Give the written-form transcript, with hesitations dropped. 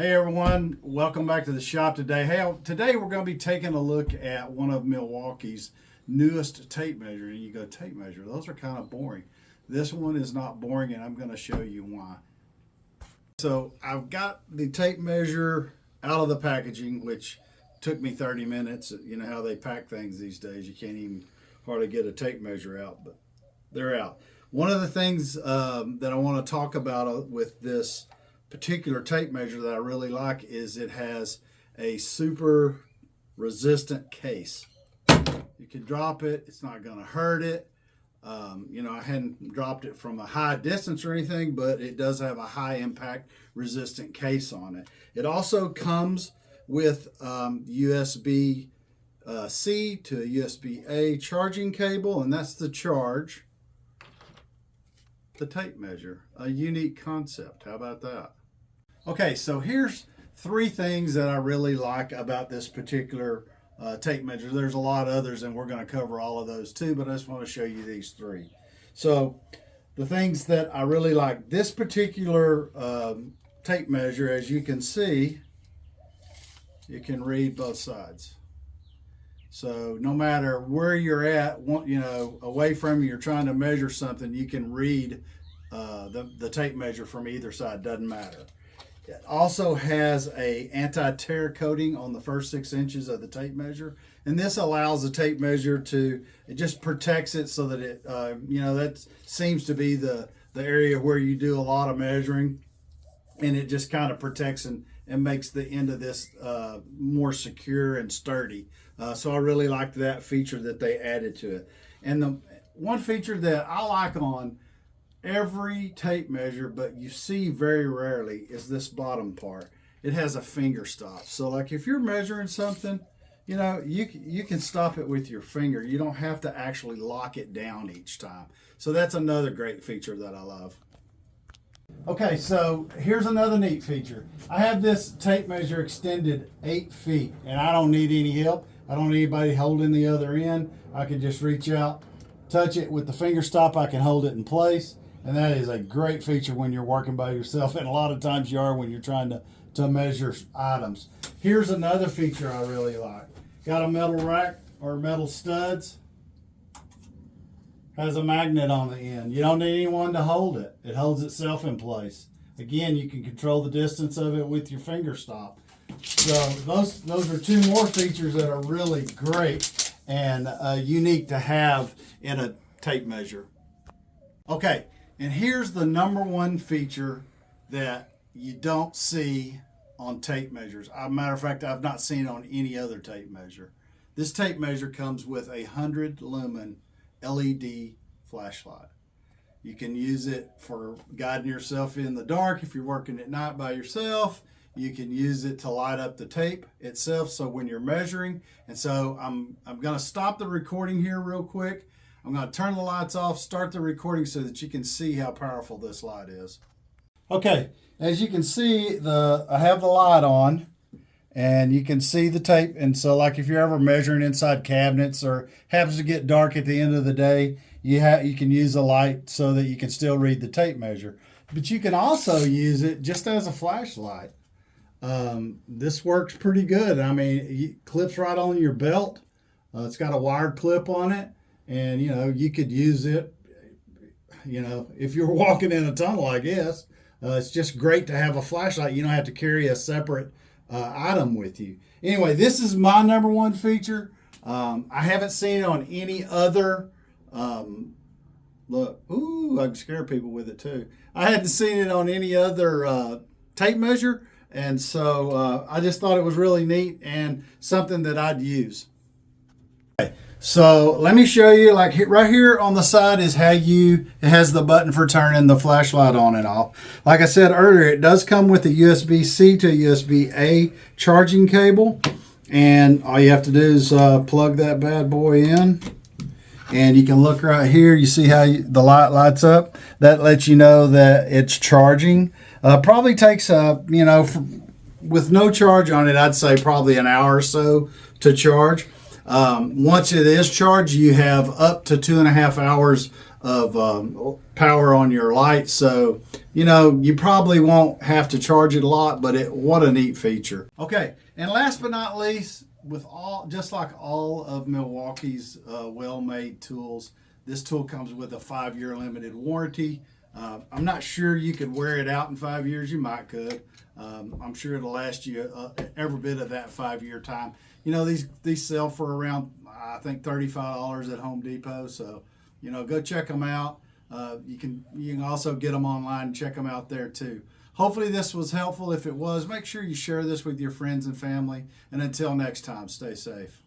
Hey everyone, welcome back to the shop today. Hey, today we're going to be taking a look at one of Milwaukee's newest tape measures. You go, tape measure, those are kind of boring. This one is not boring, and I'm going to show you why. So I've got the tape measure out of the packaging, which took me 30 minutes. You know how they pack things these days. You can't even hardly get a tape measure out, but they're out. One of the things that I want to talk about with this particular tape measure that I really like is it has a super resistant case. You can drop it, it's not going to hurt it. I hadn't dropped it from a high distance or anything, but it does have a high impact resistant case on it. It also comes with USB C to USB A charging cable, and that's to charge the tape measure. A unique concept. How about that? Okay, so here's three things that I really like about this particular tape measure. There's a lot of others, and we're going to cover all of those too, but I just want to show you these three. So the things that I really like, this particular tape measure, as you can see, you can read both sides. So no matter where you're at, away from you're trying to measure something, you can read the tape measure from either side, doesn't matter. It also has a anti-tear coating on the first 6 inches of the tape measure, and this allows the tape measure it just protects it so that it, that seems to be the area where you do a lot of measuring, and it just kind of protects and makes the end of this more secure and sturdy. So I really liked that feature that they added to it. And the one feature that I like on every tape measure, but you see very rarely, is this bottom part. It has a finger stop. So like if you're measuring something, you can stop it with your finger. You don't have to actually lock it down each time. So that's another great feature that I love. Okay, so here's another neat feature. I have this tape measure extended 8 feet, and I don't need any help. I don't need anybody holding the other end. I can just reach out, touch it with the finger stop. I can hold it in place. And that is a great feature when you're working by yourself, and a lot of times you are when you're trying to measure items. Here's another feature I really like. Got a metal rack or metal studs. Has a magnet on the end. You don't need anyone to hold it. It holds itself in place. Again, you can control the distance of it with your finger stop. So those are two more features that are really great and unique to have in a tape measure. Okay. And here's the number one feature that you don't see on tape measures. As a matter of fact, I've not seen it on any other tape measure. This tape measure comes with a 100 lumen LED flashlight. You can use it for guiding yourself in the dark if you're working at night by yourself. You can use it to light up the tape itself, so when you're measuring. And so I'm going to stop the recording here real quick. I'm going to turn the lights off, start the recording so that you can see how powerful this light is. Okay, as you can see, I have the light on, and you can see the tape. And so like if you're ever measuring inside cabinets or happens to get dark at the end of the day, you can use a light so that you can still read the tape measure. But you can also use it just as a flashlight. This works pretty good. I mean, it clips right on your belt. It's got a wired clip on it. And, you could use it, if you're walking in a tunnel, I guess. It's just great to have a flashlight. You don't have to carry a separate item with you. Anyway, this is my number one feature. I haven't seen it on any other, look, ooh, I can scare people with it too. I hadn't seen it on any other tape measure. And so I just thought it was really neat and something that I'd use. Okay. So let me show you, like right here on the side is it has the button for turning the flashlight on and off. Like I said earlier, it does come with a USB-C to USB-A charging cable. And all you have to do is plug that bad boy in. And you can look right here, you see how the light lights up. That lets you know that it's charging. Probably takes, with no charge on it, I'd say probably an hour or so to charge. Once it is charged, you have up to 2.5 hours power on your lights. So, you know, you probably won't have to charge it a lot, but what a neat feature. Okay, and last but not least, just like all of Milwaukee's well-made tools, this tool comes with a 5-year limited warranty. I'm not sure you could wear it out in 5 years. You might could. I'm sure it'll last you every bit of that 5-year time. You know, these sell for around, I think, $35 at Home Depot. So, you know, go check them out. You can also get them online and check them out there too. Hopefully this was helpful. If it was, make sure you share this with your friends and family. And until next time, stay safe.